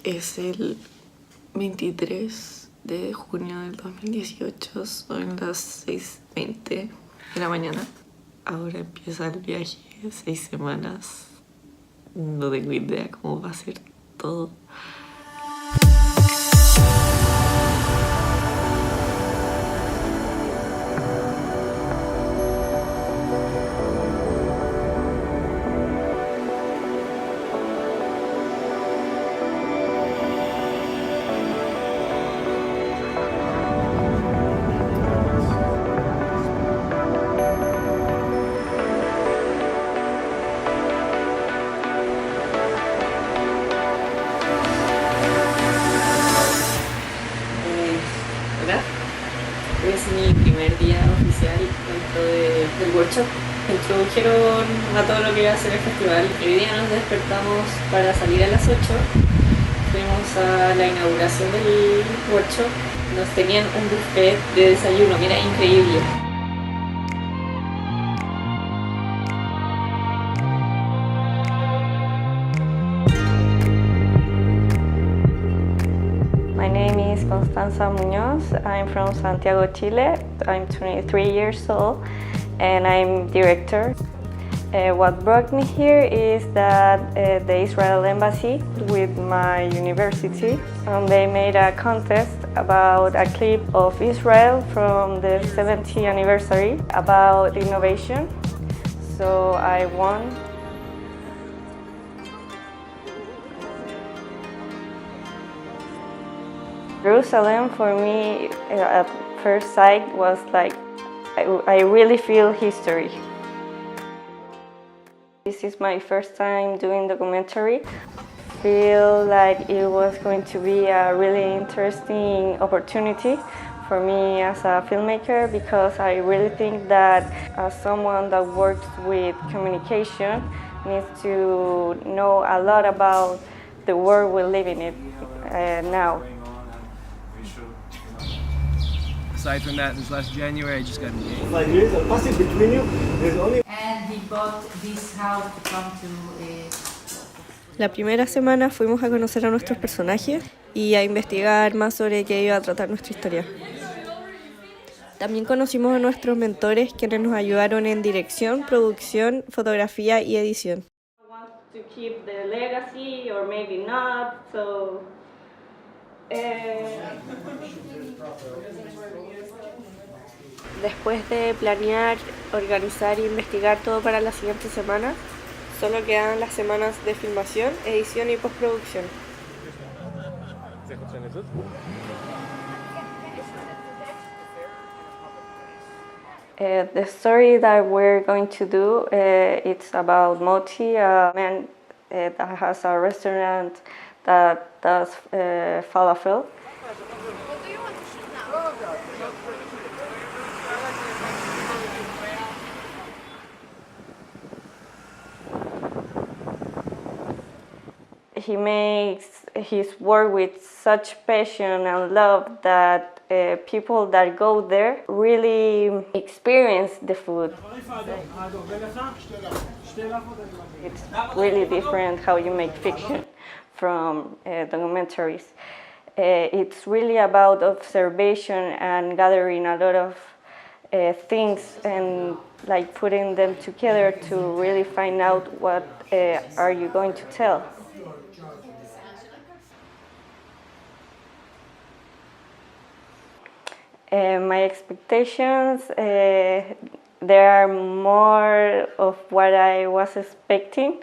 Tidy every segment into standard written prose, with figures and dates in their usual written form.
Es el 23 de junio del 2018, son las 6:20 de la mañana. Ahora empieza el viaje, 6 semanas. No tengo idea cómo va a ser todo. Es mi primer día oficial dentro del workshop. Introdujeron a todo lo que iba a ser el festival. Hoy día nos despertamos para salir a las 8. Fuimos a la inauguración del workshop. Nos tenían un buffet de desayuno que era increíble. My name is Constanza Muñoz. I'm from Santiago, Chile. I'm 23 years old and I'm director. What brought me here is that the Israel Embassy with my university, they made a contest about a clip of Israel from the 70th anniversary about innovation. So I won. Jerusalem for me at first sight was like, I really feel history. This is my first time doing documentary. Feel like it was going to be a really interesting opportunity for me as a filmmaker, because I really think that as someone that works with communication needs to know a lot about the world we live in it now. Aside from that, this last January I just got engaged. 5 years are passing between you. There's only. And he bought this house to come to. La primera semana fuimos a conocer a nuestros personajes y a investigar más sobre qué iba a tratar nuestra historia. También conocimos a nuestros mentores, quienes nos ayudaron en dirección, producción, fotografía y edición. Después de planear, organizar e investigar todo para las siguientes semanas, solo quedan las semanas de filmación, edición y postproducción. The story that we're going to do, it's about Moti, a man that has a restaurant that does falafel. He makes his work with such passion and love that people that go there really experience the food. It's really different how you make fiction from documentaries. It's really about observation and gathering a lot of things and like putting them together to really find out what are you going to tell. My expectations, there are more of what I was expecting.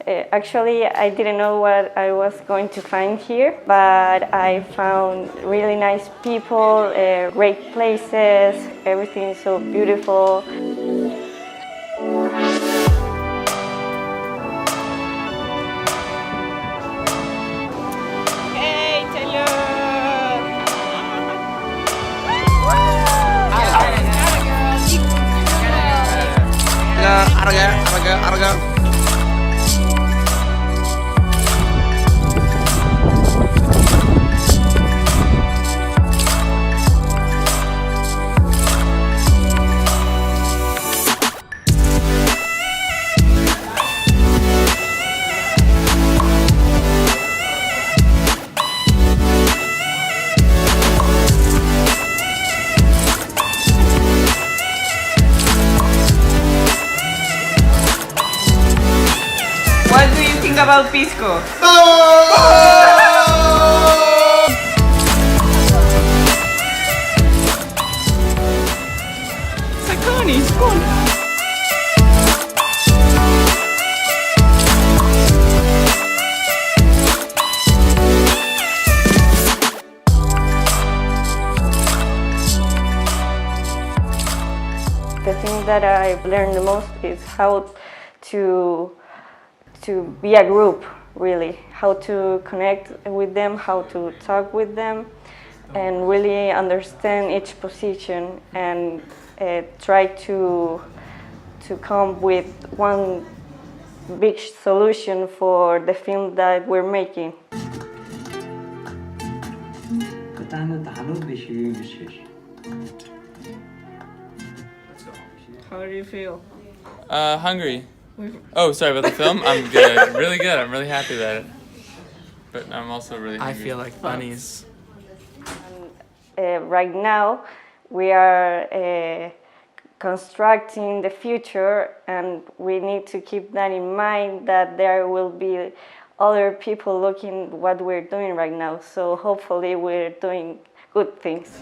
Actually, I didn't know what I was going to find here, but I found really nice people, great places, everything is so beautiful. Arga. Sing about pisco. Sakoni, skål! The thing that I've learned the most is how to be a group, really. How to connect with them, how to talk with them, and really understand each position and try to come with one big solution for the film that we're making. How do you feel? Hungry. Oh, sorry about the film? I'm good. Really good. I'm really happy about it. But I'm also really hungry. I feel like bunnies. Right now, we are constructing the future, and we need to keep that in mind that there will be other people looking what we're doing right now. So hopefully we're doing good things.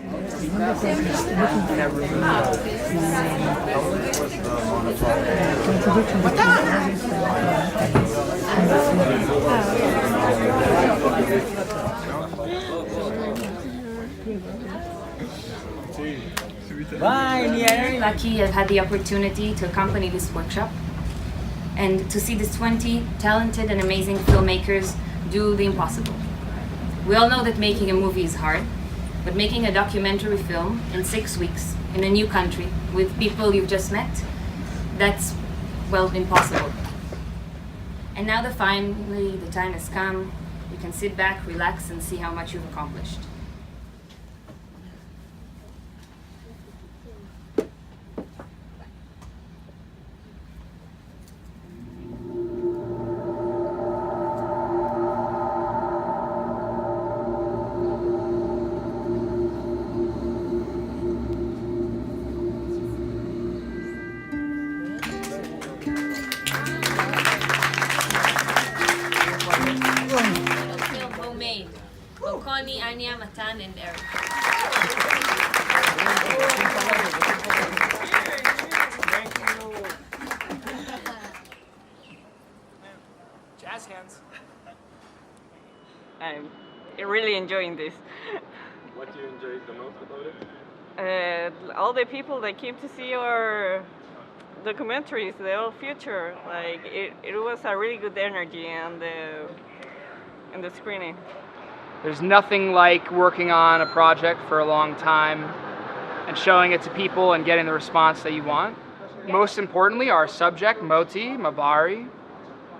Very lucky I've had the opportunity to accompany this workshop and to see these 20 talented and amazing filmmakers do the impossible. We all know that making a movie is hard, but making a documentary film in 6 weeks in a new country with people you've just met, that's, well, impossible. And now that finally the time has come, you can sit back, relax, and see how much you've accomplished. Homemade. Connie, Anya, Matan, and Eric. Jazz hands. I'm really enjoying this. What do you enjoy the most about it? All the people that came to see our documentaries, the whole future, like it was a really good energy in the screening. There's nothing like working on a project for a long time and showing it to people and getting the response that you want. Most importantly, our subject, Moti Mabari,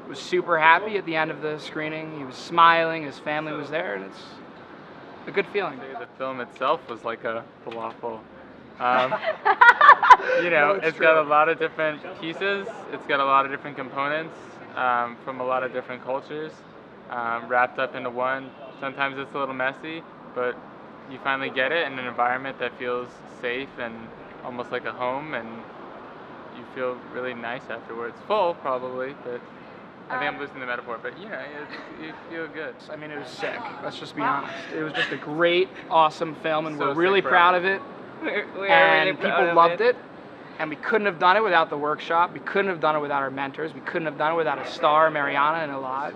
was super happy at the end of the screening. He was smiling, his family was there, and it's a good feeling. The film itself was like a falafel. You know, it's got a lot of different pieces. It's got a lot of different components from a lot of different cultures wrapped up into one. Sometimes it's a little messy, but you finally get it in an environment that feels safe and almost like a home, and you feel really nice afterwards. Full, probably, but I think I'm losing the metaphor, but you know, you feel good. I mean, it was sick. Let's just be honest. It was just a great, awesome film, and So we're really sick, proud of it. We are And really proud people of loved it. And we couldn't have done it without the workshop. We couldn't have done it without our mentors. We couldn't have done it without a star, Mariana, and Elad.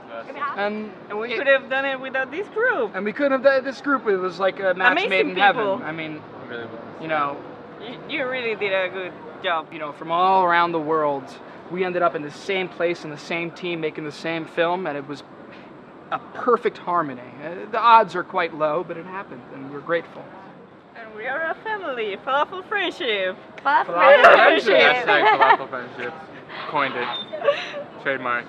And we could have done it without this group. And we couldn't have done this group. It was like a match Amazing made in people. heaven. I mean, It really was. you know, You really did a good job. you know, from all around the world, we ended up in the same place in the same team making the same film, and it was a perfect harmony. The odds are quite low, but it happened, and we're grateful. And we are a family, falafel friendship. Falafel Hashtag falafel friendship. Coined it. Trademark.